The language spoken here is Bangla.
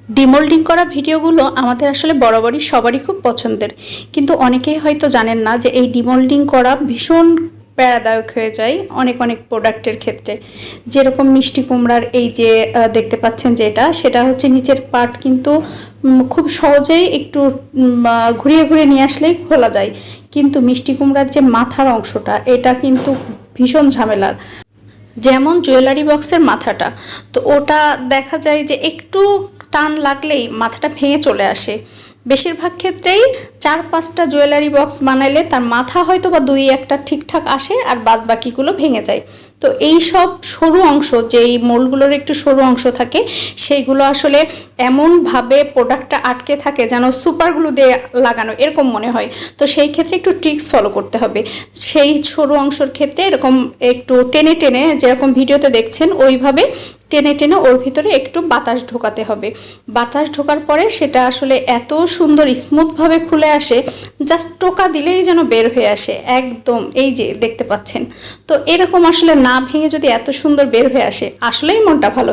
ডিমোল্ডিং করা ভিডিওগুলো আমাদের আসলে বরাবরই সবারই খুব পছন্দের, কিন্তু অনেকেই হয়তো জানেন না যে এই ডিমোল্ডিং করা ভীষণ প্যারাদায়ক হয়ে যায় অনেক অনেক প্রোডাক্টের ক্ষেত্রে। যেরকম মিষ্টি কুমড়ার এই যে দেখতে পাচ্ছেন যেটা, সেটা হচ্ছে নিচের পার্ট কিন্তু খুব সহজেই একটু ঘুরিয়ে ঘুরিয়ে নিয়ে আসলেই খোলা যায়, কিন্তু মিষ্টি কুমড়ার যে মাথার অংশটা এটা কিন্তু ভীষণ ঝামেলার। যেমন জুয়েলারি বক্সের মাথাটা, তো ওটা দেখা যায় যে একটু টান লাগলেই মাথাটা ভেঙে চলে আসে। বেশিরভাগ ক্ষেত্রেই 4-5টা জুয়েলারি বক্স বানাইলে তার মাথা হয়তো বা 2-1টা ঠিকঠাক আসে, আর বাদ বাকিগুলো ভেঙে যায়। তো এই সব সরু অংশ, যেই মোলগুলোর একটু সরু অংশ থাকে, সেইগুলো আসলে এমনভাবে প্রোডাক্টটা আটকে থাকে যেন সুপারগুলো দিয়ে লাগানো এরকম মনে হয়। তো সেই ক্ষেত্রে একটু ট্রিক্স ফলো করতে হবে। সেই সরু অংশের ক্ষেত্রে এরকম একটু টেনে টেনে, যেরকম ভিডিওতে দেখছেন ওইভাবে টেনে টেনে ওর ভিতরে একটু বাতাস ঢোকাতে হবে। বাতাস ঢোকার পরে সেটা আসলে এত সুন্দর স্মুথভাবে খুলে আসে, জাস্ট টোকা দিলেই যেন বের হয়ে আসে একদম। এই যে দেখতে পাচ্ছেন, তো এরকম আসলে না ভেঙে যদি এত সুন্দর বের হয়ে আসে, আসলেই মনটা ভালো হয়ে